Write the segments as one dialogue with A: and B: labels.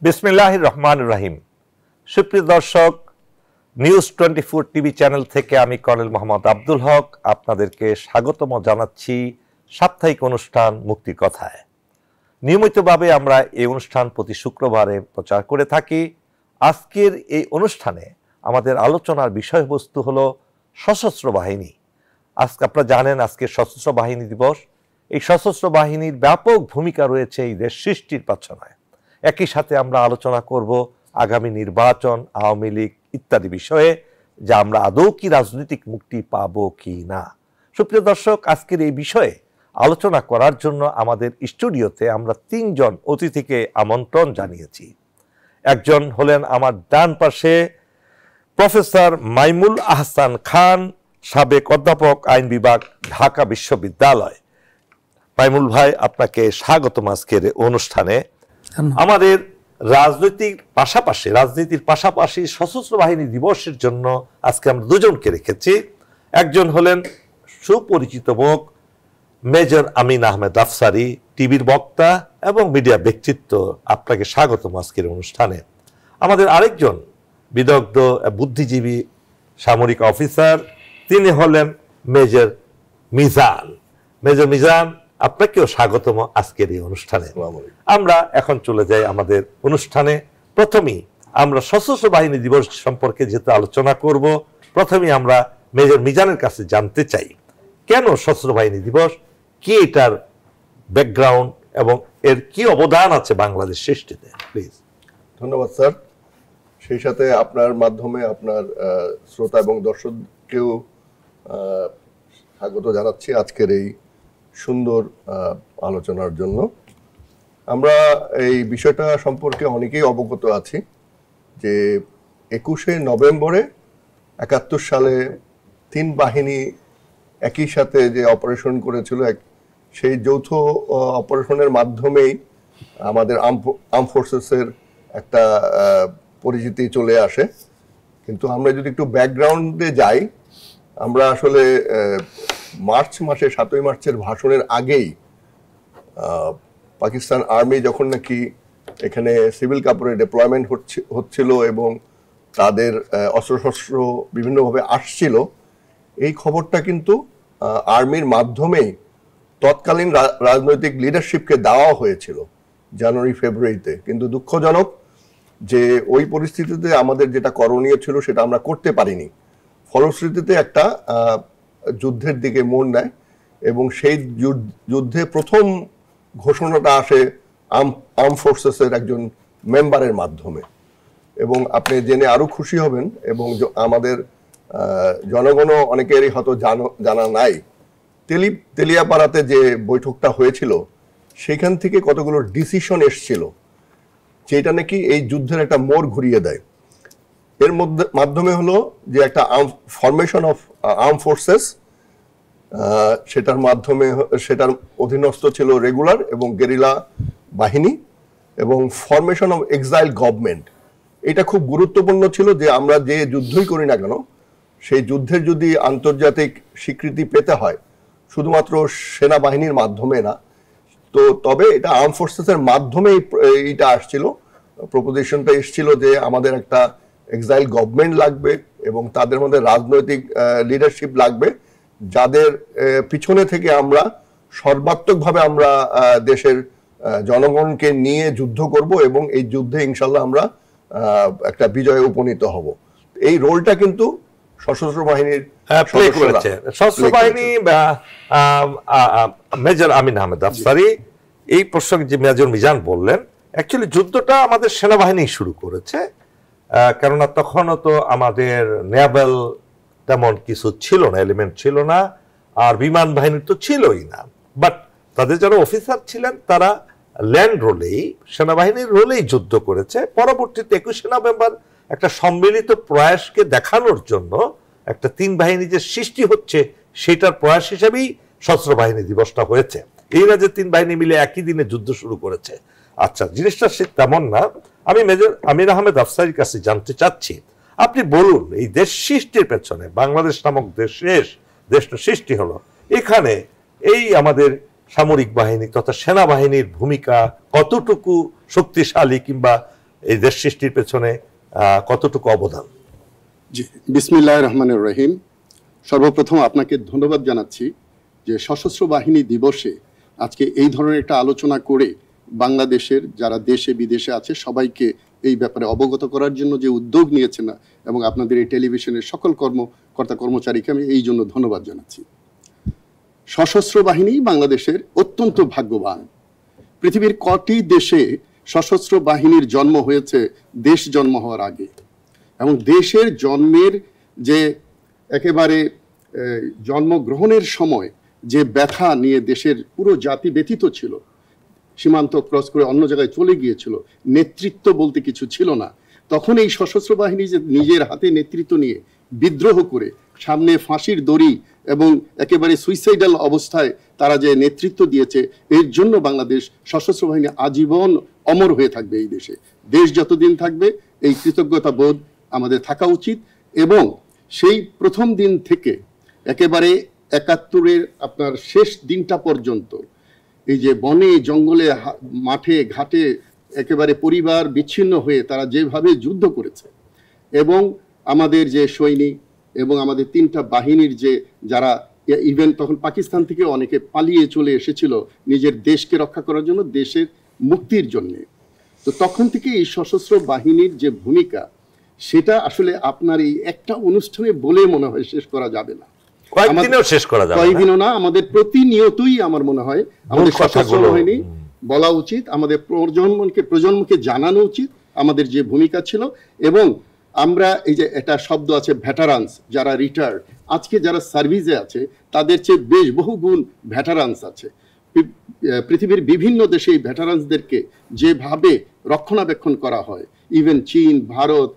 A: বিসমিল্লাহির রহমানির রহিম। সুপ্রিয় দর্শক, নিউজ 24 টিভি চ্যানেল থেকে আমি কর্নেল মোহাম্মদ আব্দুল হক আপনাদেরকে স্বাগতম জানাচ্ছি সাপ্তাহিক অনুষ্ঠান মুক্তি কথায়। নিয়মিতভাবে আমরা এই অনুষ্ঠান প্রতি শুক্রবারে প্রচার করে থাকি। আজকের এই অনুষ্ঠানে আমাদের আলোচনার বিষয়বস্তু হলো সশস্ত্র বাহিনী। আজকে আপনারা জানেন আজকে সশস্ত্র বাহিনী দিবস। এই সশস্ত্র বাহিনীর ব্যাপক ভূমিকা রয়েছে এই দেশ সৃষ্টির পেছনে। একই সাথে আমরা আলোচনা করব আগামী নির্বাচন, আওয়ামী লীগ ইত্যাদি বিষয়ে, যা আমরা আদৌ কি রাজনৈতিক মুক্তি পাবো কি না। সুপ্রিয় দর্শক, আজকের এই বিষয়ে আলোচনা করার জন্য আমাদের স্টুডিওতে আমরা 3 জন অতিথিকে আমন্ত্রণ জানিয়েছি। একজন হলেন আমার ডান পাশে প্রফেসর মাইমুল আহসান খান, সাবেক অধ্যাপক আইন বিভাগ, ঢাকা বিশ্ববিদ্যালয়। মাইমুল ভাই, আপনাকে স্বাগতম আজকের অনুষ্ঠানে। আমাদের রাজনীতির পাশাপাশি সশস্ত্র বাহিনী দিবসের জন্য আজকে আমরা 2 জনকে রেখেছি। একজন হলেন সুপরিচিত মুখ মেজর আমিন আহমেদ আফসারী, টিভির বক্তা এবং মিডিয়া ব্যক্তিত্ব। আপনাকে স্বাগতম আজকের অনুষ্ঠানে। আমাদের আরেকজন বিদগ্ধ বুদ্ধিজীবী সামরিক অফিসার, তিনি হলেন মেজর মিজান। মেজর মিজান, আপনাকেও স্বাগতম আজকের এই অনুষ্ঠানে। আমরা এখন চলে যাই আমাদের অনুষ্ঠানে। প্রথমেই আমরা সশস্ত্র বাহিনী দিবস সম্পর্কে যেহেতু আলোচনা করব, প্রথমেই আমরা মেজর মিজানের কাছে জানতে চাই কেন সশস্ত্র বাহিনী দিবস, কি এটার ব্যাকগ্রাউন্ড এবং এর কি অবদান আছে বাংলাদেশ সৃষ্টিতে। প্লিজ।
B: ধন্যবাদ স্যার। সেই সাথে আপনার মাধ্যমে আপনার শ্রোতা এবং দর্শককেও স্বাগত জানাচ্ছি আজকের এই সুন্দর আলোচনার জন্য। আমরা এই বিষয়টা সম্পর্কে অনেকেই অবগত আছি যে 21শে নভেম্বরে 71 সালে 3 বাহিনী একই সাথে যে অপারেশন করেছিল, সেই যৌথ অপারেশনের মাধ্যমেই আমাদের আর্ম ফোর্সেসের একটা পরিচিতি চলে আসে। কিন্তু আমরা যদি একটু ব্যাকগ্রাউন্ডে যাই, আমরা আসলে মার্চ মাসে 7ই মার্চের ভাষণের আগেই পাকিস্তান আর্মি যখন নাকি এখানে সিভিল কাপড়ে ডিপ্লয়মেন্ট হচ্ছিল এবং তাদের অস্ত্রশস্ত্র বিভিন্নভাবে আসছিল, এই খবরটা কিন্তু আর্মির মাধ্যমেই তৎকালীন রাজনৈতিক লিডারশিপকে দেওয়া হয়েছিল জানুয়ারি ফেব্রুয়ারিতে। কিন্তু দুঃখজনক যে ওই পরিস্থিতিতে আমাদের যেটা করণীয় ছিল সেটা আমরা করতে পারিনি। ফলশ্রুতিতে একটা যুদ্ধের দিকে মোড় নেয় এবং সেই যুদ্ধে প্রথম ঘোষণাটা আসে আর্ম ফোর্সেসের একজন মেম্বারের মাধ্যমে। এবং আপনি জেনে আরো খুশি হবেন এবং আমাদের জনগণও অনেকেরই হয়তো জানা নাই, তেলিয়াপাড়াতে যে বৈঠকটা হয়েছিল সেখান থেকে কতগুলো ডিসিশন এসছিল যেটা নাকি এই যুদ্ধের একটা মোড় ঘুরিয়ে দেয়। এর মাধ্যমে হলো যে একটা ফরমেশন অফ আর্ম ফোর্সেস, সেটার অধীনস্থ ছিল রেগুলার এবং গেরিলা বাহিনী, এবং ফরমেশন অফ এক্সাইল গভর্নমেন্ট। এটা খুব গুরুত্বপূর্ণ ছিল যে আমরা যে যুদ্ধই করি না কেন, সেই যুদ্ধের যদি আন্তর্জাতিক স্বীকৃতি পেতে হয় শুধুমাত্র সেনাবাহিনীর মাধ্যমে না, তবে এটা আর্ম ফোর্সেসের মাধ্যমে এইটা আসছিল, প্রপোজিশনটা এসেছিল যে আমাদের একটা এক্সাইল গভর্নমেন্ট লাগবে এবং তাদের মধ্যে রাজনৈতিক লিডারশিপ লাগবে, যাদের পিছনে থেকে আমরা সর্বাত্মকভাবে আমরা দেশের জনগণকে নিয়ে যুদ্ধ করব এবং এই যুদ্ধে ইনশাল্লাহ আমরা একটা বিজয়ে উপনীত হব। এই রোলটা কিন্তু সশস্ত্র বাহিনীর
A: সশস্ত্র বাহিনী মেজর আমিন আহমেদ আফসারী এই প্রসঙ্গে যে মেজর মিজান বললেন, অ্যাকচুয়ালি যুদ্ধটা আমাদের সেনাবাহিনী শুরু করেছে। কেননা তখনও তো আমাদের নেভাল তেমন কিছু ছিল না, এলিমেন্ট ছিল না, আর বিমান বাহিনী তো ছিলই না। বাট তাদের যারা অফিসার ছিলেন তারা ল্যান্ড রোলেই, সেনাবাহিনীর রোলেই যুদ্ধ করেছে। পরবর্তীতে 21শে নভেম্বর একটা সম্মিলিত প্রয়াসকে দেখানোর জন্য একটা 3 বাহিনী যে সৃষ্টি হচ্ছে সেটার প্রয়াস হিসেবেই সশস্ত্র বাহিনী দিবসটা হয়েছে। এই না যে 3 বাহিনী মিলে একই দিনে যুদ্ধ শুরু করেছে। আচ্ছা, জিনিসটা সে তেমন না। আমি মেজর আমির আহমেদ আফসারীর কাছে জানতে চাচ্ছি, আপনি বলুন এই দেশ সৃষ্টির পেছনে, বাংলাদেশ নামক দেশটা সৃষ্টি হলো, এখানে এই আমাদের সামরিক বাহিনী তথা সেনাবাহিনীর ভূমিকা কতটুকু শক্তিশালী কিংবা এই দেশ সৃষ্টির পেছনে কতটুকু অবদান?
C: জি, বিসমিল্লাহির রহমানির রহিম। সর্বপ্রথম আপনাকে ধন্যবাদ জানাচ্ছি যে সশস্ত্র বাহিনী দিবসে আজকে এই ধরনের একটা আলোচনা করে বাংলাদেশের যারা দেশে বিদেশে আছে সবাইকে এই ব্যাপারে অবগত করার জন্য যে উদ্যোগ নিয়েছেন না, এবং আপনাদের এই টেলিভিশনের সকল কর্মকর্তা কর্মচারীকে আমি এই জন্য ধন্যবাদ জানাচ্ছি। সশস্ত্র বাহিনী বাংলাদেশের অত্যন্ত ভাগ্যবান। পৃথিবীর কটি দেশে সশস্ত্র বাহিনীর জন্ম হয়েছে দেশ জন্ম হওয়ার আগে, এবং দেশের জন্মের যে একেবারে জন্মগ্রহণের সময় যে ব্যথা নিয়ে দেশের পুরো জাতি ব্যথিত ছিল, সীমান্ত ক্রস করে অন্য জায়গায় চলে গিয়েছিল, নেতৃত্ব বলতে কিছু ছিল না, তখন এই সশস্ত্র বাহিনী যে নিজের হাতে নেতৃত্ব নিয়ে বিদ্রোহ করে সামনে ফাঁসির দড়ি এবং একেবারে সুইসাইডাল অবস্থায় তারা যে নেতৃত্ব দিয়েছে, এর জন্য বাংলাদেশ সশস্ত্র বাহিনী আজীবন অমর হয়ে থাকবে এই দেশে। দেশ যতদিন থাকবে এই কৃতজ্ঞতা বোধ আমাদের থাকা উচিত। এবং সেই প্রথম দিন থেকে একেবারে ৭১-এর আপনার শেষ দিনটা পর্যন্ত এই যে বনে জঙ্গলে মাঠে ঘাটে একেবারে পরিবার বিচ্ছিন্ন হয়ে তারা যেভাবে যুদ্ধ করেছে, এবং আমাদের যে সৈনিক এবং আমাদের ৩টা বাহিনীর যে যারা ইভেন তখন পাকিস্তান থেকে অনেকে পালিয়ে চলে এসেছিল নিজের দেশকে রক্ষা করার জন্য, দেশের মুক্তির জন্যে, তো তখন থেকে এই সশস্ত্র বাহিনীর যে ভূমিকা সেটা আসলে আপনার এই একটা অনুষ্ঠানে বলে মনে হয় শেষ করা যাবে না, কয়েকদিনও না, আমাদের প্রতিনিয়তই আমার মনে হয় আমাদের সশস্ত্র বাহিনী বলা উচিত, আমাদের প্রজন্মকে জানানো উচিত আমাদের যে ভূমিকা ছিল। এবং আমরা এই যে একটা শব্দ আছে ভেটারান্স, যারা রিটায়ার্ড, আজকে যারা সার্ভিসে আছে তাদের চেয়ে বেশ বহু গুণ ভেটারান্স আছে। পৃথিবীর বিভিন্ন দেশে এই ভেটারান্সদেরকে যেভাবে রক্ষণাবেক্ষণ করা হয়, ইভেন চীন, ভারত,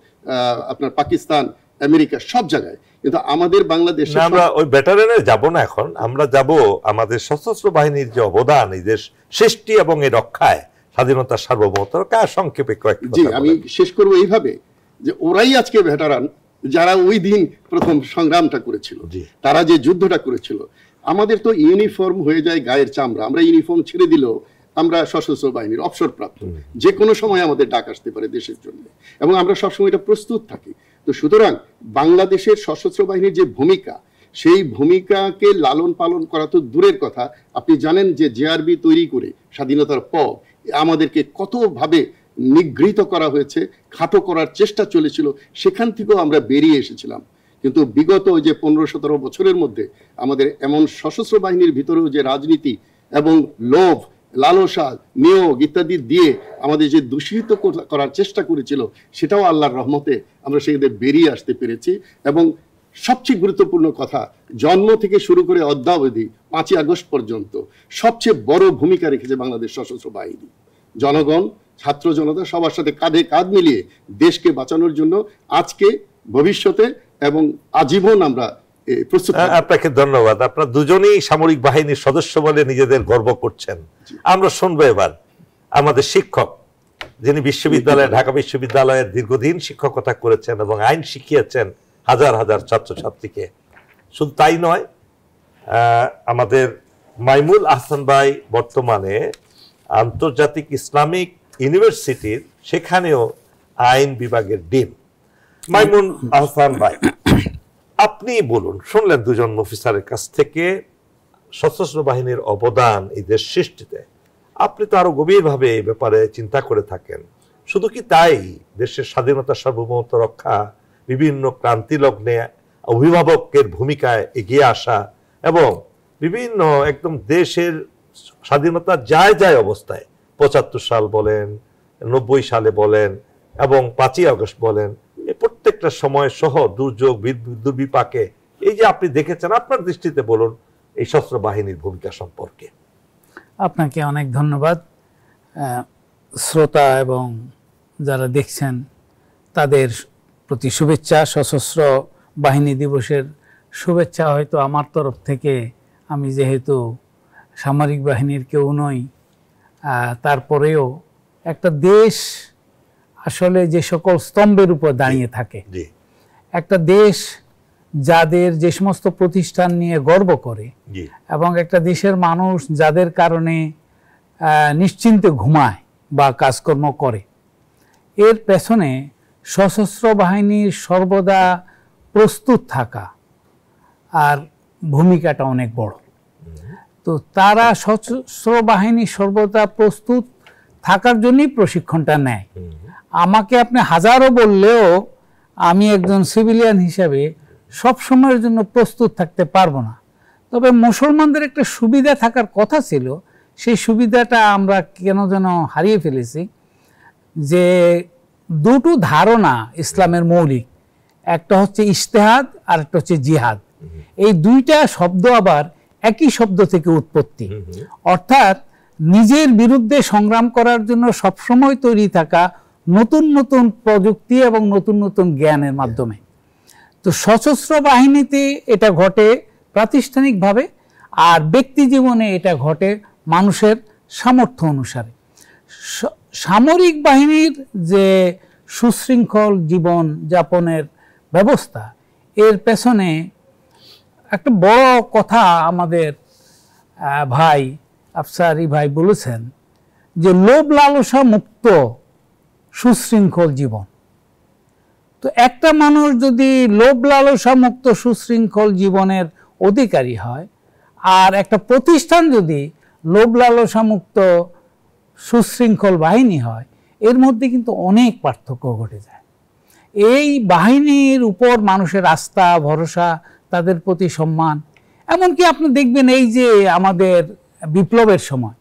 C: আপনার পাকিস্তান, আমেরিকা, সব জায়গায়, কিন্তু আমাদের বাংলাদেশে
A: আমরা ওই ভেটারানে যাব না, এখন আমরা যাব আমাদের সশস্ত্র বাহিনীর যে অবদান এই দেশ সৃষ্টি এবং এই রক্ষায়, স্বাধীনতার সার্বভৌমত্ব রক্ষায় সংক্ষেপে কয়েকটি কথা।
C: জি, আমি শেষ করবো এইভাবে যে ওরাই আজকে ভেটারান যারা ওই দিন প্রথম সংগ্রামটা করেছিল, তারা যে যুদ্ধটা করেছিল। আমাদের তো ইউনিফর্ম হয়ে যায় গায়ের চামড়া, আমরা ইউনিফর্ম ছেড়ে দিলেও আমরা সশস্ত্র বাহিনীর অবসরপ্রাপ্ত, যে কোনো সময় আমাদের ডাক আসতে পারে দেশের জন্য, এবং আমরা সবসময় এটা প্রস্তুত থাকি। তো সুতরাং বাংলাদেশের সশস্ত্র বাহিনীর যে ভূমিকা, সেই ভূমিকাকে লালন পালন করা তো দূরের কথা। আপনি জানেন যে জেআরবি তৈরি করে স্বাধীনতার পর আমাদেরকে কতভাবে নিগৃহীত করা হয়েছে, খাটো করার চেষ্টা চলেছিল, সেখান থেকেও আমরা বেরিয়ে এসেছিলাম। কিন্তু বিগত ওই যে ১৫-১৭ বছরের মধ্যে আমাদের এমন সশস্ত্র বাহিনীর ভিতরেও যে রাজনীতি এবং লোভ, লালসা, নিয়োগ ইত্যাদি দিয়ে আমাদের যে দূষিত করার চেষ্টা করেছিল, সেটাও আল্লাহর রহমতে আমরা সেখানে বেরিয়ে আসতে পেরেছি। এবং সবচেয়ে গুরুত্বপূর্ণ কথা, জন্ম থেকে শুরু করে অদ্যাবধি ৫ই আগস্ট পর্যন্ত সবচেয়ে বড় ভূমিকা রেখেছে বাংলাদেশ সশস্ত্র বাহিনী। জনগণ, ছাত্র জনতা সবার সাথে কাঁধে কাঁধ মিলিয়ে দেশকে বাঁচানোর জন্য আজকে, ভবিষ্যতে এবং আজীবন আমরা প্রস্তুত।
A: আপনাকে ধন্যবাদ। আপনারা দুজনেই সামরিক বাহিনীর সদস্য বলে নিজেদের গর্ব করছেন। আমরা শুনবো এবার আমাদের শিক্ষক, যিনি বিশ্ববিদ্যালয়ে, ঢাকা বিশ্ববিদ্যালয়ের দীর্ঘদিন শিক্ষকতা করেছেন এবং আইন শিখিয়েছেন হাজার হাজার ছাত্রছাত্রীকে। শুধু তাই নয়, আমাদের মাইমুল আহসান ভাই বর্তমানে আন্তর্জাতিক ইসলামিক ইউনিভার্সিটির সেখানেও আইন বিভাগের ডিন। মাইমুল আহসান ভাই, আপনি বলুন, শুনলেন দুজন অফিসারের কাছ থেকে সশস্ত্র বাহিনীর অবদান এই দেশ সৃষ্টিতে। আপনি তো আরো গভীরভাবে এই ব্যাপারে চিন্তা করে থাকেন। শুধু কি তাই, দেশের স্বাধীনতা সার্বভৌমত্ব রক্ষা, বিভিন্ন ক্রান্তি লগ্নে অভিভাবকের ভূমিকায় এগিয়ে আসা, এবং বিভিন্ন একদম দেশের স্বাধীনতা যায় যায় অবস্থায় ৭৫ সাল বলেন, ৯০ সালে বলেন এবং ৫ই আগস্ট বলেন, প্রত্যেকটা সময় সহ দুর্যোগ দুর্বিপাকে এই যে আপনি দেখেছেন, আপনার দৃষ্টিতে বলুন এই সশস্ত্র বাহিনীর ভূমিকা সম্পর্কে।
D: আপনাকে অনেক ধন্যবাদ। শ্রোতা এবং যারা দেখছেন তাদের প্রতি শুভেচ্ছা, সশস্ত্র বাহিনী দিবসের শুভেচ্ছা। হয়তো আমার তরফ থেকে, আমি যেহেতু সামরিক বাহিনীর কেউ নই, তারপরেও একটা দেশ আসলে যে সকল স্তম্ভের উপর দাঁড়িয়ে থাকে, একটা দেশ যাদের যে সমস্ত প্রতিষ্ঠান নিয়ে গর্ব করে, এবং একটা দেশের মানুষ যাদের কারণে নিশ্চিন্তে ঘুমায় বা কাজকর্ম করে, এর পেছনে সশস্ত্র বাহিনীর সর্বদা প্রস্তুত থাকা আর ভূমিকাটা অনেক বড়। তো তারা সশস্ত্র বাহিনী সর্বদা প্রস্তুত থাকার জন্যই প্রশিক্ষণটা নেয়। আমাকে আপনি হাজারো বললেও আমি একজন সিভিলিয়ান হিসাবে সব সময়ের জন্য প্রস্তুত থাকতে পারবো না। তবে মুসলমানদের একটা সুবিধা থাকার কথা ছিল, সেই সুবিধাটা আমরা কেন যেন হারিয়ে ফেলেছি। যে দুটো ধারণা ইসলামের মৌলিক, একটা হচ্ছে ইজতিহাদ আর একটা হচ্ছে জিহাদ। এই দুইটা শব্দ আবার একই শব্দ থেকে উৎপত্তি, অর্থাৎ নিজের বিরুদ্ধে সংগ্রাম করার জন্য সবসময় তৈরি থাকা নতুন নতুন প্রযুক্তি এবং নতুন নতুন জ্ঞানের মাধ্যমে। তো সশস্ত্র বাহিনীতে এটা ঘটে প্রাতিষ্ঠানিকভাবে, আর ব্যক্তি জীবনে এটা ঘটে মানুষের সামর্থ্য অনুসারে। সামরিক বাহিনীর যে সুশৃঙ্খল জীবন যাপনের ব্যবস্থা, এর পেছনে একটা বড় কথা আমাদের ভাই আফসারি ভাই বলেছেন যে লোভ লালসা মুক্ত সুশৃঙ্খল জীবন। তো একটা মানুষ যদি লোভ লালসা মুক্ত সুশৃঙ্খল জীবনের অধিকারী হয়, আর একটা প্রতিষ্ঠান যদি লোভ লালসা মুক্ত সুশৃঙ্খল বাহিনী হয়, এর মধ্যে কিন্তু অনেক পার্থক্য ঘটে যায়। এই বাহিনীর উপর মানুষের আস্থা, ভরসা, তাদের প্রতি সম্মান, এমনকি আপনি দেখবেন এই যে আমাদের বিপ্লবের সময়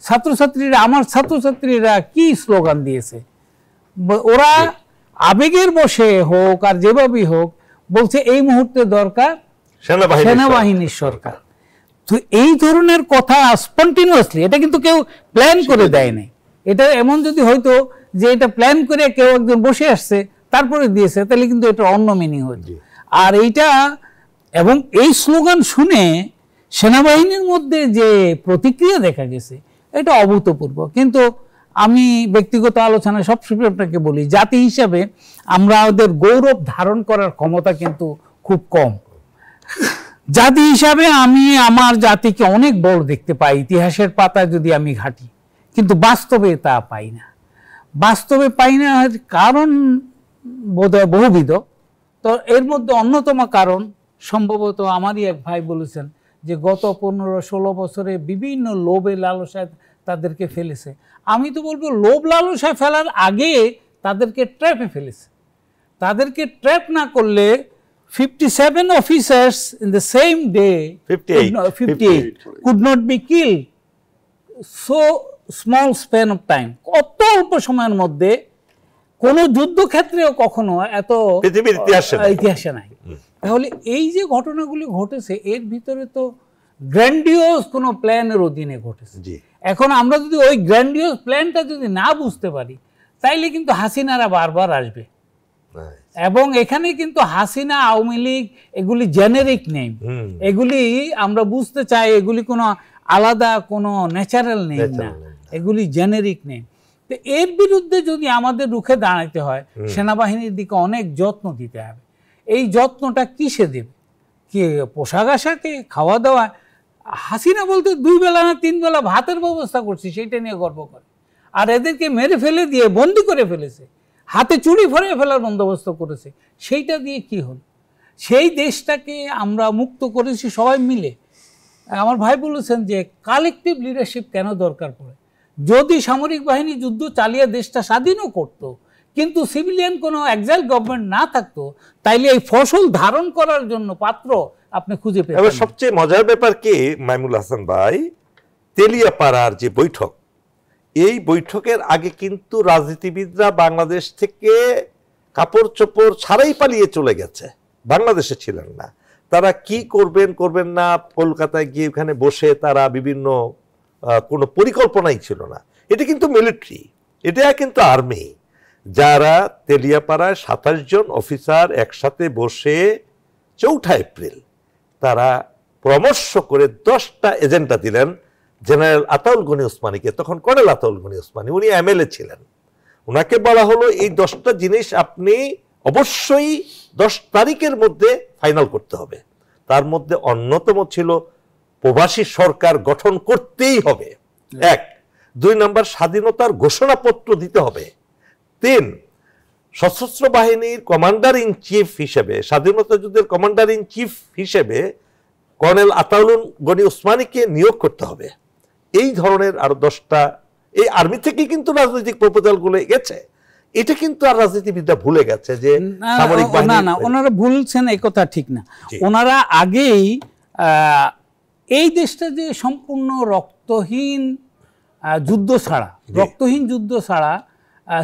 D: ছাত্রছাত্রীরা, আমার ছাত্রছাত্রীরা কি স্লোগান দিয়েছে, ওরা আবেগের বশে হোক আর যেভাবেই হোক বলছে এই মুহূর্তে দরকার সেনাবাহিনীর সরকার। তো এই ধরনের কথা স্পন্টিনিয়াসলি, এটা কিন্তু কেউ প্ল্যান করে দেয় নাই। এটা এমন যদি হয়তো যে এটা প্ল্যান করে কেউ একজন বসে আসছে তারপরে দিয়েছে, তাহলে কিন্তু এটা অন্য মিনিং হচ্ছে। আর এইটা, এবং এই স্লোগান শুনে সেনাবাহিনীর মধ্যে যে প্রতিক্রিয়া দেখা গেছে এটা অভূতপূর্ব। কিন্তু আমি ব্যক্তিগত আলোচনায় সবসময় আপনাকে বলি, জাতি হিসাবে আমরা ওদের গৌরব ধারণ করার ক্ষমতা কিন্তু খুব কম। জাতি হিসাবে আমি আমার জাতিকে অনেক বড় দেখতে পাই ইতিহাসের পাতায় যদি আমি ঘাঁটি, কিন্তু বাস্তবে তা পাই না। বাস্তবে পাই না কারণ বোধহয় বহুবিধ। তো এর মধ্যে অন্যতম কারণ সম্ভবত আমারই এক ভাই বলেছেন যে গত 15-16 বছরে বিভিন্ন লোভে লালসায় তাদেরকে ফেলেছে। আমি তো বলবো লোভ লালসায় ফেলার আগে তাদেরকে ট্র্যাপে ফেলেছে। তাদেরকে ট্র্যাপ না করলে 57 officers in the same day, 58 could not be killed so small span of time. কত অল্প সময়ের মধ্যে কোন যুদ্ধক্ষেত্রেও কখনো এত
A: পৃথিবীর
D: ইতিহাসে নাই। তাহলে এই যে ঘটনাগুলি ঘটেছে এর ভিতরে তো গ্র্যান্ডিওস কোন প্ল্যানের অধীনে ঘটেছে। এখন আমরা যদি ওই গ্র্যান্ডিওস প্ল্যানটা যদি না বুঝতে পারি, তাইলে কিন্তু হাসিনারা বারবার আসবে। এবং এখানে কিন্তু হাসিনা, আওয়ামী লীগ এগুলি জেনেরিক নেম, এগুলি আমরা বুঝতে চাই এগুলি কোনো আলাদা কোনো ন্যাচারাল নেম না, এগুলি জেনেরিক নেম। তো এর বিরুদ্ধে যদি আমাদের রুখে দাঁড়াতে হয়, সেনাবাহিনীর দিকে অনেক যত্ন দিতে হবে। এই যত্নটা কিসে দেবে? কি পোশাক আশাকে, খাওয়া দাওয়া? হাসিনা বলতে 2 বেলা না 3 বেলা ভাতের ব্যবস্থা করছি, সেইটা নিয়ে গর্ব করে। আর এদেরকে মেরে ফেলে দিয়ে বন্দি করে ফেলেছে, হাতে চুড়ি ভরে ফেলার বন্দোবস্ত করেছে। সেইটা দিয়ে কি হল? সেই দেশটাকে আমরা মুক্ত করেছি সবাই মিলে। আমার ভাই বলেছেন যে কালেকটিভ লিডারশিপ কেন দরকার পড়ে। যদি সামরিক বাহিনী যুদ্ধ চালিয়ে দেশটা স্বাধীনও করত, কিন্তু সিভিলিয়ান কোনো এক্সাইল গভর্নমেন্ট না থাকতো, তাইলে এই ফসল ধারণ করার জন্য পাত্র আপনি খুঁজে পেতেন।
A: এবার সবচেয়ে মজার ব্যাপার কি মাইমুল হাসান ভাই, তেলিয়াপাড়ার যে বৈঠক, এই বৈঠকের আগে কিন্তু রাজনীতিবিদরা বাংলাদেশ থেকে কাপড় চোপড় ছাড়াই পালিয়ে চলে গেছে, বাংলাদেশে ছিলেন না। তারা কি করবেন করবেন না, কলকাতায় গিয়ে ওখানে বসে তারা বিভিন্ন কোনো পরিকল্পনাই ছিল না। এটা কিন্তু মিলিটারি, এটা কিন্তু আর্মি। যারা তেলিয়াপাড়ায় 27 জন অফিসার একসাথে বসে 4 এপ্রিল তারা পরামর্শ করে 10টা এজেন্ডা দিলেন জেনারেল আতাউল গনি ওসমানীকে, তখন কর্নেল আতাউল গনি ওসমানী, উনি এমএলএ ছিলেন। ওনাকে বলা হলো এই 10টা জিনিস আপনি অবশ্যই 10 তারিখের মধ্যে ফাইনাল করতে হবে। তার মধ্যে অন্যতম ছিল প্রবাসী সরকার গঠন করতেই হবে, 1। 2 নম্বর, স্বাধীনতার ঘোষণাপত্র দিতে হবে। 3, সশস্ত্র বাহিনীর কমান্ডার ইন চিফ হিসেবে, স্বাধীনতা যুদ্ধের কমান্ডার ইন চিফ হিসেবে কর্নেল আতাউল গনি ওসমানীকে নিয়োগ করতে হবে। এই ধরনের আরো 10টা, এই আর্মি থেকে কিন্তু রাজনৈতিক প্রপোজালগুলো গেছে। এটা কিন্তু আর রাজনীতিবিদরা ভুলে গেছে যে সামরিক বাহিনী,
D: না ওনারা ভুলছেন, এই কথা ঠিক না। ওনারা আগেই এই দেশটা যে সম্পূর্ণ রক্তহীন যুদ্ধ ছাড়া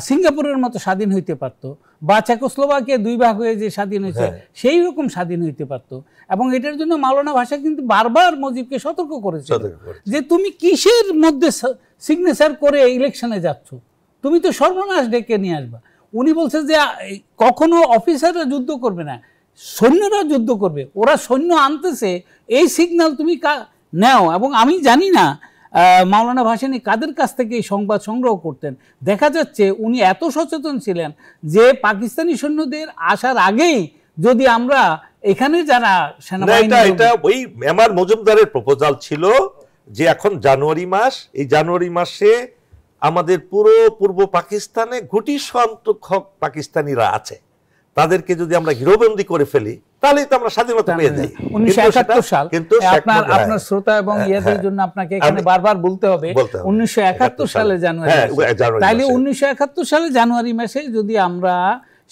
D: সিঙ্গাপুরের মতো স্বাধীন হইতে পারত, বা চেকোস্লোভাকিয়া 2 ভাগ হয়ে যে স্বাধীন হয়েছে সেই রকম স্বাধীন হইতে পারত। এবং এটার জন্য মাওলানা ভাষা কিন্তু বারবার মুজিবকে সতর্ক করেছে যে তুমি কিসের মধ্যে সিগনেচার করে ইলেকশনে যাচ্ছ, তুমি তো সর্বনাশ ডেকে নিয়ে আসবা। উনি বলছে যে কখনো অফিসাররা যুদ্ধ করবে না, সৈন্যরা যুদ্ধ করবে, ওরা সৈন্য আনতেছে, এই সিগন্যাল তুমি নেও। এবং আমি জানি না মাওলানা ভাসানী কাদের কাছ থেকে এই সংবাদ সংগ্রহ করতেন। দেখা যাচ্ছে উনি এত সচেতন ছিলেন যে পাকিস্তানি সৈন্যদের আসার আগেই যদি আমরা এখানে যারা সেনাবাহিনী,
A: এটা ওই এমআর মজুমদারের প্রপোজাল ছিল যে এখন জানুয়ারি মাস, এই জানুয়ারি মাসে আমাদের পুরো পূর্ব পাকিস্তানে গুটি সংখ্যক পাকিস্তানিরা আছে, তাদেরকে যদি আমরা গৃহবন্দী করে ফেলি তাহলে তো আমরা স্বাধীনতা পেয়ে যাই।
D: 1971 সাল, কিন্তু আপনার শ্রোতা এবং ইয়াদের জন্য আপনাকে এখানে বারবার বলতে হবে 1971 সালে জানুয়ারি, তাইলে 1971 সালে জানুয়ারি মাসে যদি আমরা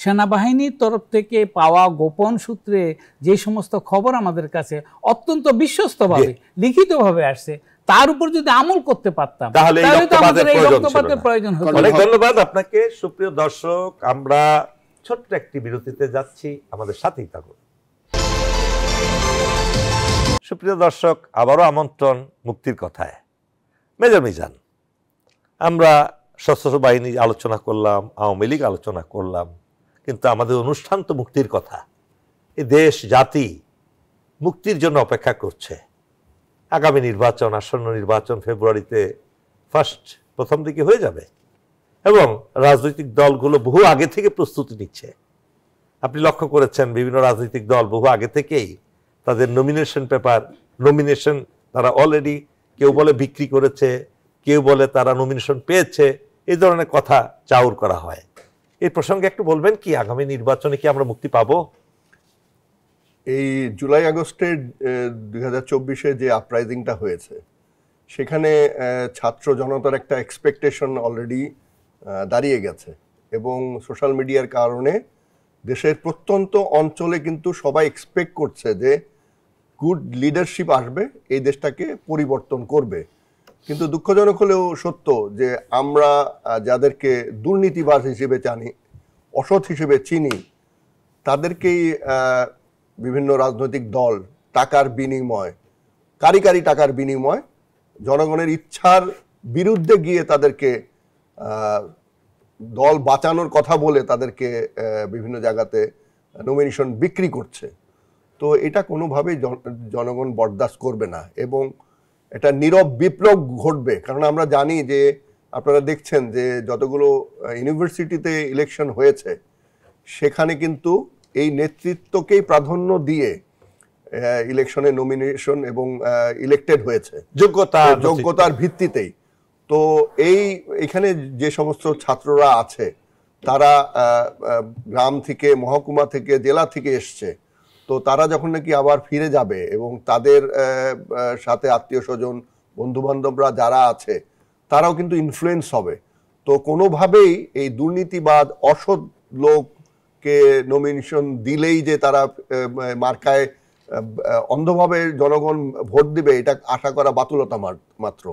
D: সেনাবাহিনীর তরফ থেকে পাওয়া গোপন সূত্রে যে সমস্ত খবর আমাদের কাছে অত্যন্ত বিশ্বস্তভাবে লিখিতভাবে আসছে, তার উপর যদি আমল করতে পারতাম তাহলে তো আমাদের এই রক্তপাতের প্রয়োজন হতো।
A: অনেক ধন্যবাদ আপনাকে। সুপ্রিয় দর্শক, আমরা ছোট্ট একটি বিরতিতে যাচ্ছি, আমাদের সাথেই থাকুন। সুপ্রিয় দর্শক, আবারও আমন্ত্রণ মুক্তির কথায়। মেজর মিজান, আমরা সশস্ত্র বাহিনী আলোচনা করলাম, আওয়ামী লীগ আলোচনা করলাম, কিন্তু আমাদের অনুষ্ঠান তো মুক্তির কথা। এই দেশ জাতি মুক্তির জন্য অপেক্ষা করছে। আগামী নির্বাচন, আসন্ন নির্বাচন ফেব্রুয়ারিতে প্রথম দিকে হয়ে যাবে এবং রাজনৈতিক দলগুলো বহু আগে থেকে প্রস্তুতি নিচ্ছে। আপনি লক্ষ্য করেছেন বিভিন্ন রাজনৈতিক দল বহু আগে থেকেই তাদের নমিনেশন তারা অলরেডি, কেউ বলে বিক্রি করেছে, কেউ বলে তারা নমিনেশন পেয়েছে, এই ধরনের কথা চাউর করা হয়। এই প্রসঙ্গে একটু বলবেন কি, আগামী নির্বাচনে কি আমরা মুক্তি পাবো?
B: এই জুলাই আগস্টের 2024-এ যে আপরাইজিংটা হয়েছে, সেখানে ছাত্র জনতার একটা এক্সপেকটেশন অলরেডি দাঁড়িয়ে গেছে এবং সোশ্যাল মিডিয়ার কারণে দেশের প্রত্যন্ত অঞ্চলে কিন্তু সবাই এক্সপেক্ট করছে যে গুড লিডারশিপ আসবে, এই দেশটাকে পরিবর্তন করবে। কিন্তু দুঃখজনক হলেও সত্য যে আমরা যাদেরকে দুর্নীতিবাজ হিসেবে জানি, অসৎ হিসেবে চিনি, তাদেরকেই বিভিন্ন রাজনৈতিক দল টাকার বিনিময়, কারি টাকার বিনিময় জনগণের ইচ্ছার বিরুদ্ধে গিয়ে তাদেরকে দল বাঁচানোর কথা বলে তাদেরকে বিভিন্ন জায়গাতে নমিনেশন বিক্রি করছে। তো এটা কোনোভাবেই জনগণ বরদাস্ত করবে না এবং এটা নীরব বিপ্লব ঘটবে। কারণ আমরা জানি যে, আপনারা দেখছেন যে যতগুলো ইউনিভার্সিটিতে ইলেকশন হয়েছে সেখানে কিন্তু এই নেতৃত্বকেই প্রাধান্য দিয়ে ইলেকশনে নমিনেশন এবং ইলেক্টেড হয়েছে যোগ্যতার ভিত্তিতেই। তো এখানে যে সমস্ত ছাত্ররা আছে তারা গ্রাম থেকে, মহকুমা থেকে, জেলা থেকে এসছে, তো তারা যখন নাকি আবার ফিরে যাবে এবং তাদের সাথে আত্মীয় স্বজন, বন্ধু বান্ধবরা যারা আছে তারাও কিন্তু ইনফ্লুয়েন্স হবে। তো কোনোভাবেই এই দুর্নীতিবাদ, অসৎ লোককে নমিনেশন দিলেই যে তারা মার্কায় অন্ধভাবে জনগণ ভোট দিবে, এটা আশা করা বাতুলতা মাত্র।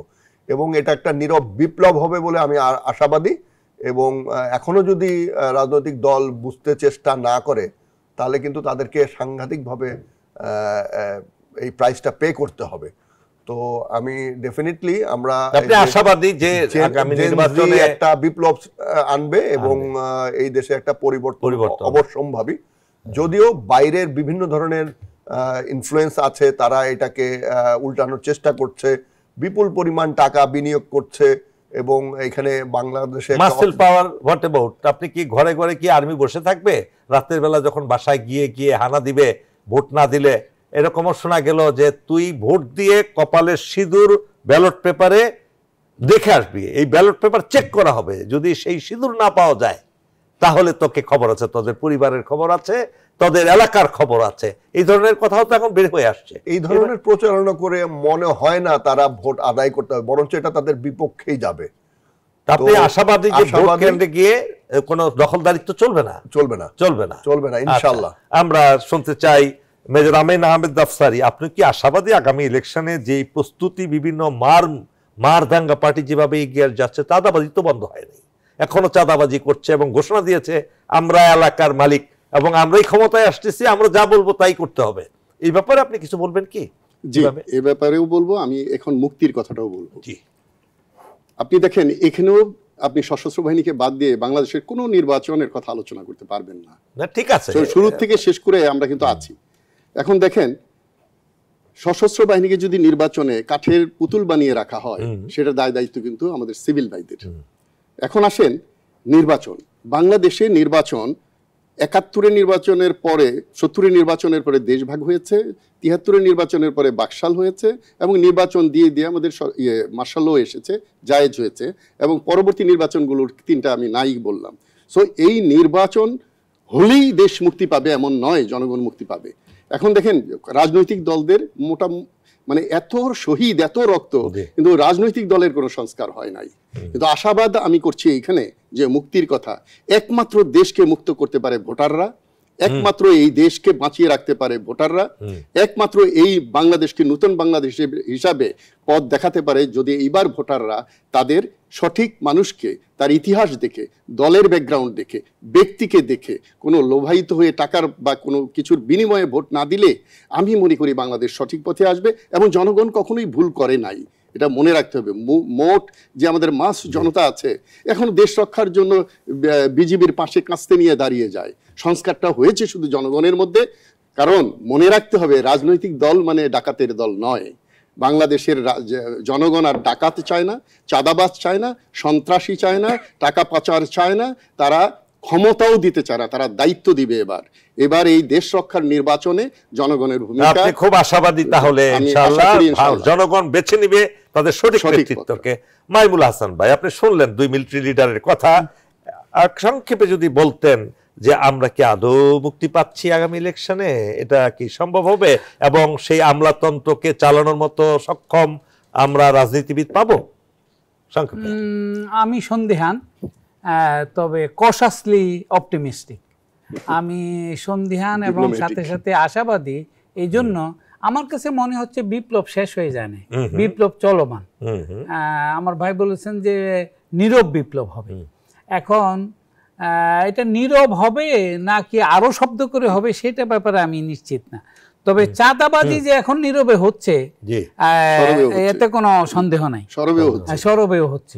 B: এবং এটা একটা নীরব বিপ্লব হবে বলে আমি আশাবাদী। এবং এখনো যদি রাজনৈতিক দল বুঝতে চেষ্টা না করে তাহলে কিন্তু তাদেরকে সাংঘাতিকভাবে এই প্রাইসটা পে করতে হবে। তো আমি ডেফিনেটলি আমরা
A: আশাবাদী যে আগামী নির্বাচনে
B: একটা বিপ্লব আনবে এবং এই দেশে একটা পরিবর্তন অবশ্যম্ভাবী। যদিও বাইরের বিভিন্ন ধরনের ইনফ্লুয়েন্স আছে, তারা এটাকে উল্টানোর চেষ্টা করছে, বিপুল পরিমাণ টাকা বিনিয়োগ করছে এবং এখানে বাংলাদেশে
A: মাসেল পাওয়ার হোয়াট অ্যাবাউট? আপনি কি ঘরে ঘরে কি আর্মি বসে থাকবে? রাতের বেলা যখন বাসায় গিয়ে হানা দিবে ভোট না দিলে? এরকমও শোনা গেল যে তুই ভোট দিয়ে কপালের সিঁদুর ব্যালট পেপারে দেখে আসবি, এই ব্যালট পেপার চেক করা হবে, যদি সেই সিঁদুর না পাওয়া যায় তাহলে তোকে খবর আছে, তোদের পরিবারের খবর আছে, তোদের এলাকার খবর আছে, এই ধরনের কথাও তো এখন বের হয়ে আসছে।
B: এই ধরনের প্রচারণা করে মনে হয় না তারা ভোট আদায় করতে হবে, বরঞ্চ এটা তাদের বিপক্ষেই যাবে।
A: আপনি আশাবাদী যে ভোট কেন্দ্রে গিয়ে কোনো দখলদারিত্ব চলবে না,
B: চলবে না,
A: চলবে না,
B: চলবে না ইনশাআল্লাহ।
A: আমরা শুনতে চাই মেজর আমিন আহমেদ আফসারী, আপনি কি আশাবাদী আগামী ইলেকশনে যে প্রস্তুতি, বিভিন্ন মারদাঙ্গা পার্টি যেভাবে এগিয়ে যাচ্ছে, চাঁদাবাজি তো বন্ধ হয়নি, এখনো চাঁদাবাজি করছে এবং ঘোষণা দিয়েছে আমরা এলাকার মালিক এবং আমরাই ক্ষমতায় আসতেছি, আমরা যা বলবো তাই করতে হবে, এই ব্যাপারে আপনি কিছু বলবেন কি?
C: জি, এ ব্যাপারেও বলবো, আমি এখন মুক্তির কথাটাও বলবো।
A: জি,
C: আপনি দেখেন এখানেও আপনি সশস্ত্র বাহিনীকে বাদ দিয়ে বাংলাদেশের কোনো নির্বাচনের কথা আলোচনা করতে পারবেন না।
A: ঠিক আছে,
C: শুরু থেকে শেষ করে আমরা কিন্তু আছি। এখন দেখেন সশস্ত্র বাহিনীকে যদি নির্বাচনে কাঠের পুতুল বানিয়ে রাখা হয়, সেটা দায় দায়িত্ব কিন্তু আমাদের সিভিল ভাইদের। এখন আসেন নির্বাচন, বাংলাদেশে নির্বাচন ৭১ নির্বাচনের পরে, ৭০ নির্বাচনের পরে দেশভাগ হয়েছে, ৭৩ নির্বাচনের পরে বাকশাল হয়েছে এবং নির্বাচন দিয়ে দিয়ে আমাদের মার্শালও এসেছে, জায়েজ হয়েছে এবং পরবর্তী নির্বাচনগুলোর তিনটা আমি নাই বললাম। সো এই নির্বাচন হলেই দেশ মুক্তি পাবে এমন নয়, জনগণ মুক্তি পাবে। এখন দেখেন রাজনৈতিক দলদের মানে এত শহীদ, এত রক্ত, কিন্তু রাজনৈতিক দলের কোনো সংস্কার হয় নাই। কিন্তু আশাবাদ আমি করছি এইখানে যে মুক্তির কথা, একমাত্র দেশকে মুক্ত করতে পারে ভোটাররা, একমাত্র এই দেশকে বাঁচিয়ে রাখতে পারে ভোটাররা, একমাত্র এই বাংলাদেশকে নতুন বাংলাদেশ হিসাবে পথ দেখাতে পারে যদি এইবার ভোটাররা তাদের সঠিক মানুষকে তার ইতিহাস দেখে, দলের ব্যাকগ্রাউন্ড দেখে, ব্যক্তিকে দেখে, কোনো লোভায়িত হয়ে টাকার বা কোনো কিছুর বিনিময়ে ভোট না দিলে আমি মনে করি বাংলাদেশ সঠিক পথে আসবে। এবং জনগণ কখনোই ভুল করে নাই, এটা মনে রাখতে হবে। মোট যে আমাদের মাস জনতা আছে এখন দেশ রক্ষার জন্য বিজিবির পাশে কাঁচতে নিয়ে দাঁড়িয়ে যায়, সংস্কারটা হয়েছে শুধু জনগণের মধ্যে। কারণ মনে রাখতে হবে রাজনৈতিক দল মানে ডাকাতের দল নয়। বাংলাদেশের জনগণ আর ডাকাত চায় না, চাঁদাবাজ চায় না, সন্ত্রাসী চায় না, টাকা পাচার চায় না, তারা ক্ষমতাও দিতে চায় না, তারা দায়িত্ব দিবে। এবার এই দেশ রক্ষার নির্বাচনে জনগণের ভূমিকা।
A: আপনি খুব আশাবাদী তাহলে, ইনশাআল্লাহ জনগণ বেছে নিবে তাদের সঠিক নেতৃত্বকে। মাইমুল হাসান ভাই, আপনি শুনলেন দুই মিলিটারি লিডারের কথা, সংক্ষেপে যদি বলতেন যে আমরা কি আদৌ মুক্তি পাচ্ছি আগামী ইলেকশনে, এটা কি সম্ভব হবে এবং সেই আমলাতন্ত্রকে চালানোর মতো সক্ষম আমরা রাজনীতিবিদ পাবো? সংক্ষেপে।
D: আমি সন্দেহান, তবে কশাসলি অপটিমিস্টিক। আমি সন্দেহান এবং সাথে সাথে আশাবাদী। এই জন্য আমার কাছে মনে হচ্ছে বিপ্লব শেষ হয়ে যায় না, বিপ্লব চলমান। আমার ভাই বলেছেন যে নীরব বিপ্লব হবে। এখন এটা নীরব হবে নাকি আরো শব্দ করে হবে সেটা ব্যাপারে আমি নিশ্চিত না। তবে চাঁদাবাজি যে এখন নীরবে হচ্ছে এতে কোনো সন্দেহ নাই, সরবেও হচ্ছে।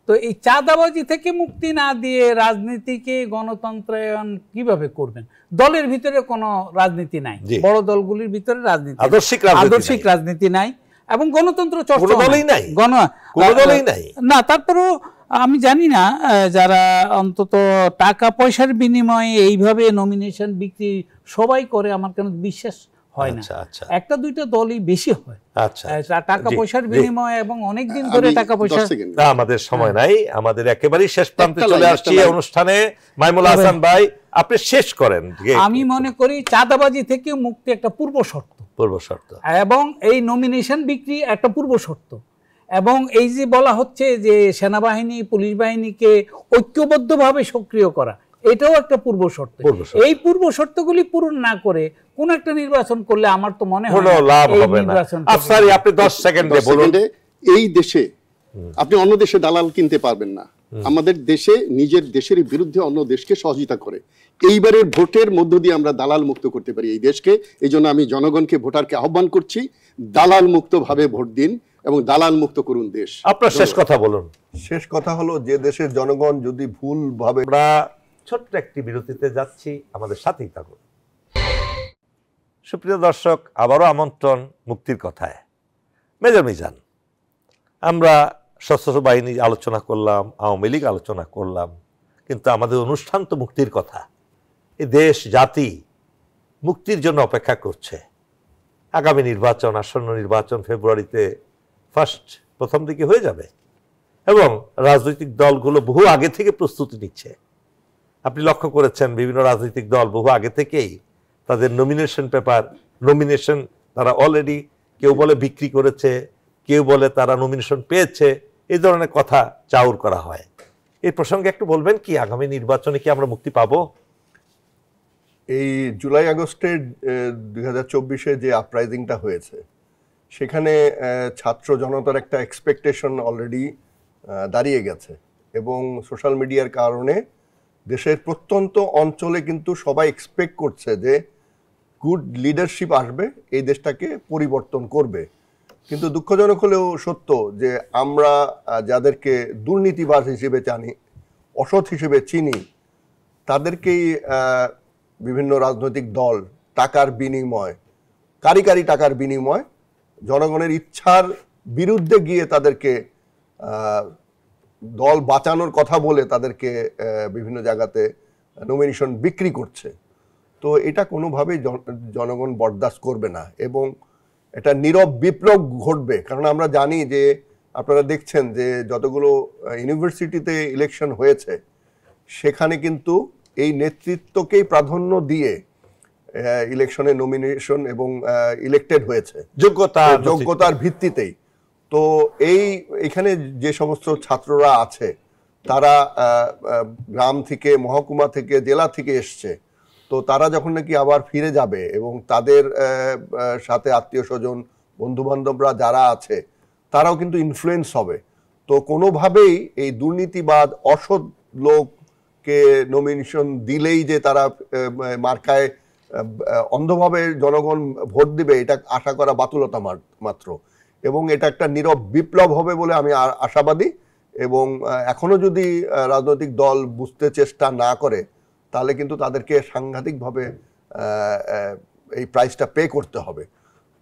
D: তো এই চাঁদাবাজি থেকে মুক্তি না দিয়ে রাজনীতিকে গণতন্ত্রায়ন কিভাবে করবেন? দলের ভিতরে কোনো রাজনীতি নাই, বড় দলগুলির ভিতরে রাজনীতি, আদর্শিক রাজনীতি নাই এবং গণতন্ত্র চর্চা নাই। না, তারপরেও আমি জানি না যারা অন্তত টাকা পয়সার বিনিময়ে এইভাবে নমিনেশন বিক্রি সবাই করে, আমার কেন বিশ্বাস হয় না। একটা দুইটা দলই বেশি হয় টাকা পয়সার বিনিময়ে এবং অনেকদিন ধরে টাকা পয়সা।
A: আমাদের সময় নাই, আমাদের একেবারেই শেষ প্রান্তে চলে আসছি অনুষ্ঠানে। মাইমুল হাসান ভাই, আপনি শেষ করেন।
D: আমি মনে করি চাঁদাবাজি থেকে মুক্তি একটা পূর্ব শর্ত এবং এই নমিনেশন বিক্রি একটা পূর্ব শর্ত। এবং এই যে বলা হচ্ছে যে সেনাবাহিনী পুলিশ বাহিনীকে ঐক্যবদ্ধভাবে সক্রিয় করা, এটাও একটা পূর্ব শর্ত। এই পূর্ব শর্তগুলি পূরণ না করে কোন একটা নির্বাচন করলে আমার তো মনে হয় লাভ হবে না।
A: আফসারী, আপনি 10 সেকেন্ডে বলুন।
C: এই দেশে আপনি অন্য দেশে দালাল কিনতে পারবেন না। আমাদের দেশে নিজের দেশের বিরুদ্ধে অন্য দেশকে সহযোগিতা করে এইবারের ভোটের মধ্য দিয়ে আমরা দালাল মুক্ত করতে পারি এই দেশকে। এই জন্য আমি জনগণকে, ভোটারকে আহ্বান করছি, দালাল মুক্ত ভাবে ভোট দিন এবং দালাল মুক্ত করুন দেশ।
A: আপনার শেষ কথা বলুন।
B: শেষ কথা হলো যে দেশের জনগণ যদি ভুল ভাবে।
A: আমরা ছোট্ট একটি বিরতিতে যাচ্ছি, আমাদের সাথেই থাকুন। সুপ্রিয় দর্শক, আবারও আমন্ত্রণ মুক্তির কথায়। মেজর মিজান, আমরা সশস্ত্র বাহিনী আলোচনা করলাম, আওয়ামী লীগ আলোচনা করলাম, কিন্তু আমাদের অনুষ্ঠান তো মুক্তির কথা। এই দেশ জাতি মুক্তির জন্য অপেক্ষা করছে। আগামী নির্বাচন, আসন্ন নির্বাচন ফেব্রুয়ারিতে প্রথম দিকে হয়ে যাবে এবং রাজনৈতিক দলগুলো বহু আগে থেকে প্রস্তুতি নিচ্ছে। আপনি লক্ষ্য করেছেন বিভিন্ন রাজনৈতিক দল বহু আগে থেকেই তাদের নমিনেশন তারা অলরেডি, কেউ বলে বিক্রি করেছে, কেউ বলে তারা নমিনেশন পেয়েছে, এই ধরনের কথা চাউর করা হয়। এই প্রসঙ্গে একটু বলবেন কি, আগামী নির্বাচনে কি আমরা মুক্তি পাবো?
B: এই জুলাই আগস্টের 2024-এ যে আপরাইজিংটা হয়েছে, সেখানে ছাত্র জনতার একটা এক্সপেকটেশন অলরেডি দাঁড়িয়ে গেছে, এবং সোশ্যাল মিডিয়ার কারণে দেশের প্রত্যন্ত অঞ্চলে কিন্তু সবাই এক্সপেক্ট করছে যে গুড লিডারশিপ আসবে, এই দেশটাকে পরিবর্তন করবে। কিন্তু দুঃখজনক হলেও সত্য যে আমরা যাদেরকে দুর্নীতিবাজ হিসেবে জানি, অসৎ হিসেবে চিনি, তাদেরকেই বিভিন্ন রাজনৈতিক দল টাকার বিনিময়, কারি টাকার বিনিময়, জনগণের ইচ্ছার বিরুদ্ধে গিয়ে তাদেরকে দল বাঁচানোর কথা বলে তাদেরকে বিভিন্ন জায়গাতে নমিনেশন বিক্রি করছে। তো এটা কোনোভাবেই জনগণ বরদাস্ত করবে না, এবং এটা নীরব বিপ্লব ঘটবে। কারণ আমরা জানি যে, আপনারা দেখছেন যে যতগুলো ইউনিভার্সিটিতে ইলেকশন হয়েছে, সেখানে কিন্তু এই নেতৃত্বকেই প্রাধান্য দিয়ে ইলেকশনে নমিনেশন এবং ইলেক্টেড হয়েছে যোগ্যতার ভিত্তিতেই। তো এখানে যে সমস্ত ছাত্ররা আছে, তারা গ্রাম থেকে, মহকুমা থেকে, জেলা থেকে এসছে, তো তারা যখন নাকি আবার ফিরে যাবে এবং তাদের সাথে আত্মীয় স্বজন, বন্ধু বান্ধবরা যারা আছে, তারাও কিন্তু ইনফ্লুয়েন্স হবে। তো কোনোভাবেই এই দুর্নীতিবাদ, অসৎ লোককে নমিনেশন দিলেই যে তারা মার্কায় অন্ধভাবে জনগণ ভোট দিবে, এটা আশা করা বাতুলতা মাত্র। এবং এটা একটা নীরব বিপ্লব হবে বলে আমি আশাবাদী। এবং এখনো যদি রাজনৈতিক দল বুঝতে চেষ্টা না করে, তাহলে কিন্তু তাদেরকে সাংঘাতিকভাবে এই প্রাইসটা পে করতে হবে।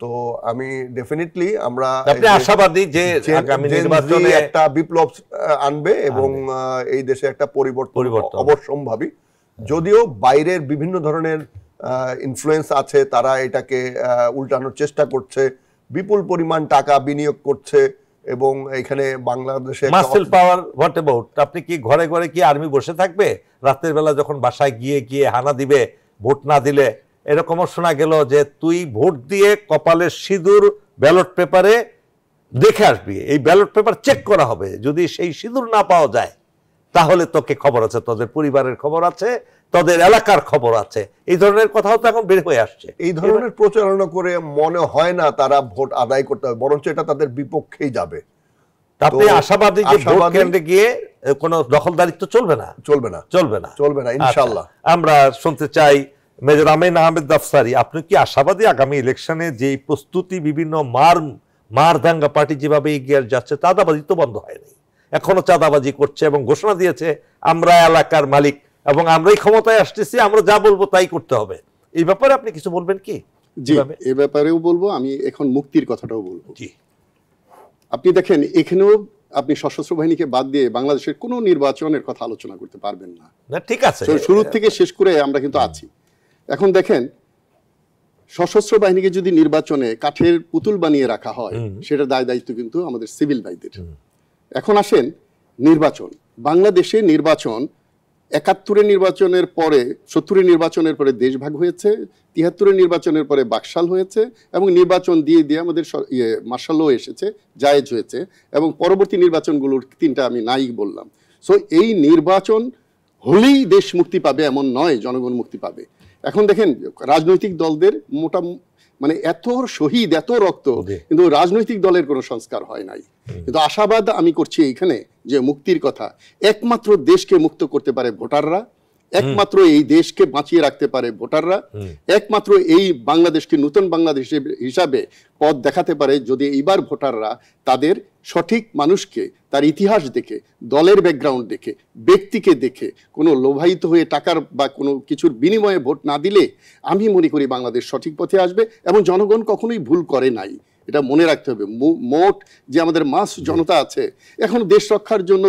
B: তো আমি ডেফিনেটলি আমরা
A: আশাবাদী যে আগামী নির্বাচনে
B: একটা বিপ্লব আনবে এবং এই দেশে একটা পরিবর্তন অবশ্যম্ভাবী। যদিও বাইরের বিভিন্ন ধরনের ইনফ্লুয়েন্স আছে, তারা এটাকে উল্টানোর চেষ্টা করছে, বিপুল পরিমাণ টাকা বিনিয়োগ করছে, এবং এখানে বাংলাদেশে
A: মাসেল পাওয়ার হোয়াট অ্যাবাউট? আপনি কি ঘরে ঘরে কি আর্মি বসে থাকবে? রাতের বেলা যখন বাসায় গিয়ে হানা দিবে ভোট না দিলে? এরকমও শোনা গেল যে তুই ভোট দিয়ে কপালের সিঁদুর ব্যালট পেপারে দেখে আসবি, এই ব্যালট পেপার চেক করা হবে, যদি সেই সিঁদুর না পাওয়া যায় তাহলে তোকে খবর আছে, তোদের পরিবারের খবর আছে, তোদের এলাকার খবর আছে। এই ধরনের কথাও তো এখন বের হয়ে আসছে।
B: এই ধরনের প্রচারণা করে মনে হয় না তারা ভোট আদায় করতে হবে, বরঞ্চ এটা তাদের বিপক্ষেই যাবে।
A: আপনি আশাবাদী যে ভোট কেন্দ্রে গিয়ে কোনো দখলদারিত্ব চলবে না
B: ইনশাআল্লাহ।
A: আমরা শুনতে চাই মেজর আমিন আহমেদ আফসারী, আপনি কি আশাবাদী আগামী ইলেকশনে যে প্রস্তুতি, বিভিন্ন মারদাঙ্গা পার্টি যেভাবে এগিয়ে যাচ্ছে, চাঁদাবাজি তো বন্ধ হয়নি, এখনো চাঁদাবাজি করছে এবং ঘোষণা দিয়েছে আমরা এলাকার মালিক এবং আমরাই ক্ষমতায় আসতেছি, আমরা যা বলবো তাই করতে হবে, এই ব্যাপারে আপনি কিছু বলবেন কি?
C: জি, এই ব্যাপারেও বলবো। আমি এখন মুক্তির কথাটাও বলবো।
A: জি,
C: আপনি দেখেন, এখানেও আপনি সশস্ত্র বাহিনীকে বাদ দিয়ে বাংলাদেশের কোনো নির্বাচনের কথা আলোচনা করতে পারবেন না।
A: ঠিক আছে,
C: শুরু থেকে শেষ করে আমরা কিন্তু আছি। এখন দেখেন, সশস্ত্র বাহিনীকে যদি নির্বাচনে কাঠের পুতুল বানিয়ে রাখা হয়, সেটা দায় দায়িত্ব কিন্তু আমাদের সিভিল ভাইদের। এখন আসেন নির্বাচন। বাংলাদেশে নির্বাচন ৭১ নির্বাচনের পরে, ৭০ নির্বাচনের পরে দেশভাগ হয়েছে, ৭৩ নির্বাচনের পরে বাকশাল হয়েছে, এবং নির্বাচন দিয়ে আমাদের মার্শালও এসেছে, জায়েজ হয়েছে, এবং পরবর্তী নির্বাচনগুলোর তিনটা আমি নাই বললাম। সো এই নির্বাচন হলেই দেশ মুক্তি পাবে এমন নয়, জনগণ মুক্তি পাবে। এখন দেখেন, রাজনৈতিক দলদের মানে এত শহীদ, এত রক্ত, কিন্তু রাজনৈতিক দলের কোনো সংস্কার হয় নাই। কিন্তু আশাবাদ আমি করছি এইখানে যে মুক্তির কথা, একমাত্র দেশকে মুক্ত করতে পারে ভোটাররা, একমাত্র এই দেশকে বাঁচিয়ে রাখতে পারে ভোটাররা, একমাত্র এই বাংলাদেশকে নতুন বাংলাদেশ হিসাবে পথ দেখাতে পারে যদি এইবার ভোটাররা তাদের সঠিক মানুষকে তার ইতিহাস দেখে, দলের ব্যাকগ্রাউন্ড দেখে, ব্যক্তিকে দেখে, কোনো লোভায়িত হয়ে টাকার বা কোনো কিছুর বিনিময়ে ভোট না দিলে আমি মনে করি বাংলাদেশ সঠিক পথে আসবে। এবং জনগণ কখনোই ভুল করে নাই, এটা মনে রাখতে হবে। মোট যে আমাদের মাস জনতা আছে, এখন দেশ রক্ষার জন্য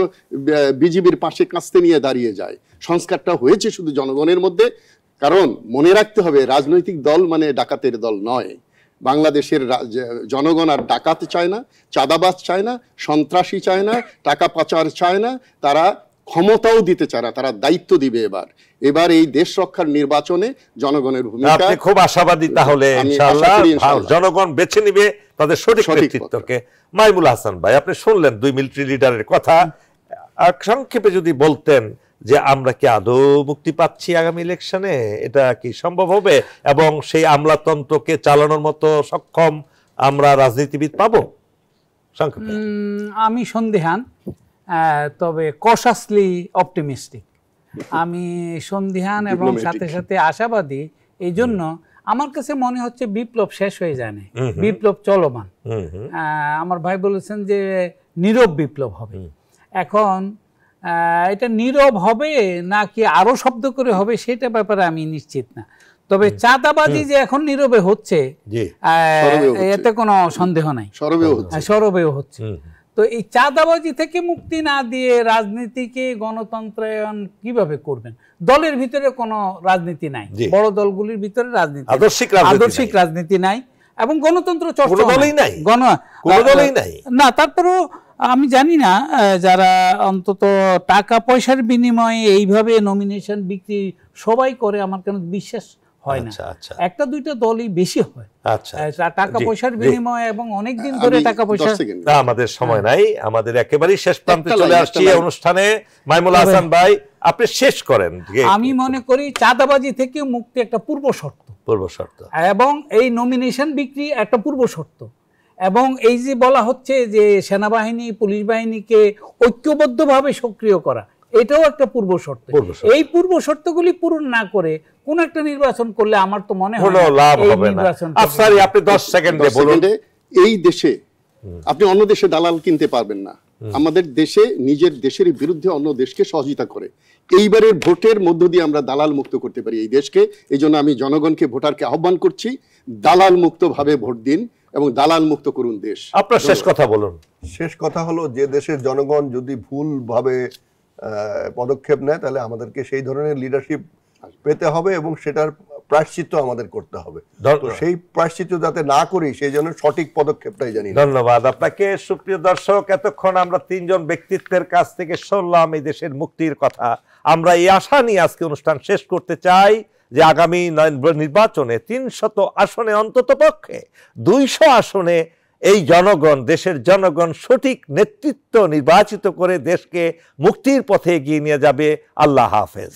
C: বিজিবির পাশে কাঁচতে নিয়ে দাঁড়িয়ে যায়। সংস্কারটা হয়েছে শুধু জনগণের মধ্যে। কারণ মনে রাখতে হবে, রাজনৈতিক দল মানে ডাকাতের দল নয়। বাংলাদেশের জনগণ আর ডাকাত চায় না, চাঁদাবাজ চায় না, সন্ত্রাসী চায় না, টাকা পাচার চায় না, তারা ক্ষমতাও দিতে চায় না, তারা দায়িত্ব দিবে। এবার এই দেশ রক্ষার নির্বাচনে জনগণের ভূমিকা।
A: আপনি খুব আশাবাদী তাহলে,
C: আমি
A: ইনশাআল্লাহ
C: আশা করি ইনশাআল্লাহ।
A: জনগণ বেছে নিবে তাদের সঠিক নেতৃত্বকে। মাইমুল হাসান ভাই, আপনি শুনলেন দুই মিলিটারি লিডারের কথা, সংক্ষেপে যদি বলতেন যে আমরা কি আদৌ মুক্তি পাচ্ছি আগামী ইলেকশনে, এটা কি সম্ভব হবে এবং সেই আমলাতন্ত্রকে চালানোর মতো সক্ষম আমরা রাজনীতিবিদ পাবো? সংক্ষেপে।
D: আমি সন্দেহান, তবে কশাসলি অপটিমিস্টিক। আমি সন্দেহান এবং সাথে সাথে আশাবাদী। এই জন্য আমার কাছে মনে হচ্ছে বিপ্লব শেষ হয়ে যায় না, বিপ্লব চলমান। আমার ভাই বলেছেন যে নীরব বিপ্লব হবে। এখন এটা নীরব হবে নাকি আরো শব্দ করে হবে সেটা ব্যাপারে আমি নিশ্চিত না। তবে চাঁদাবাজি যে এখন নীরবে হচ্ছে এতে কোনো সন্দেহ নাই, সরবেও হচ্ছে। তো এই চাঁদাবাজি থেকে মুক্তি না দিয়ে রাজনীতিকে গণতন্ত্রায়ন কিভাবে করবেন? দলের ভিতরে কোনো রাজনীতি নাই, বড় দলগুলির ভিতরে রাজনীতি, আদর্শিক রাজনীতি নাই এবং গণতন্ত্র চর্চা নাই। না, তারপরেও আমি জানি না যারা অন্তত টাকা পয়সার বিনিময়ে এইভাবে নমিনেশন বিক্রি সবাই করে, আমার কেন বিশ্বাস হয় না। একটা দুইটা দলই বেশি হয় টাকা পয়সার বিনিময়ে এবং অনেকদিন ধরে টাকা পয়সা।
A: আমাদের সময় নাই, আমাদের একেবারেই শেষ প্রান্তে চলে আসছি অনুষ্ঠানে। মাইমুল হাসান ভাই, আপনি শেষ করেন।
D: আমি মনে করি চাঁদাবাজি থেকে মুক্তি একটা পূর্ব শর্ত এবং এই নমিনেশন বিক্রি একটা পূর্ব শর্ত। এবং এই যে বলা হচ্ছে যে সেনাবাহিনী পুলিশ বাহিনীকে ঐক্যবদ্ধভাবে সক্রিয় করা, এটাও একটা পূর্ব শর্ত। এই পূর্ব শর্তগুলি পূরণ না করে কোন একটা নির্বাচন করলে আমার তো মনে হয়
A: লাভ হবে না। আফসারি, আপনি 10 সেকেন্ডে বলুন।
C: এই দেশে আপনি অন্য দেশে দালাল কিনতে পারবেন না। আমাদের দেশে নিজের দেশের বিরুদ্ধে অন্য দেশকে সহযোগিতা করে এইবারের ভোটের মধ্য দিয়ে আমরা দালাল মুক্ত করতে পারি এই দেশকে। এই জন্য আমি জনগণকে, ভোটারকে আহ্বান করছি, দালাল মুক্ত ভাবে ভোট দিন এবং দালাল মুক্ত করুন দেশ।
A: আপনার শেষ কথা বলুন।
B: শেষ কথা হলো, যে দেশের জনগণ যদি ভুলভাবে পদক্ষেপ নেয় তাহলে আমাদেরকে সেই ধরনের লিডারশিপ পেতে হবে এবং সেটার প্রায়শ্চিত্ত আমাদের করতে হবে। তো সেই প্রায়শ্চিত্ত যাতে না করি সেই জন্য সঠিক পদক্ষেপটাই জানি।
A: ধন্যবাদ আপনাকে। সুপ্রিয় দর্শক, এতক্ষণ আমরা তিনজন ব্যক্তিত্বের কাছ থেকে শুনলাম এই দেশের মুক্তির কথা। আমরা এই আশা নিয়ে আজকে অনুষ্ঠান শেষ করতে চাই যে আগামী নির্বাচনে 300 আসনে অন্তত পক্ষে 200 আসনে এই জনগণ, দেশের জনগণ সঠিক নেতৃত্ব নির্বাচিত করে দেশকে মুক্তির পথে এগিয়ে নিয়ে যাবে। আল্লাহ হাফেজ।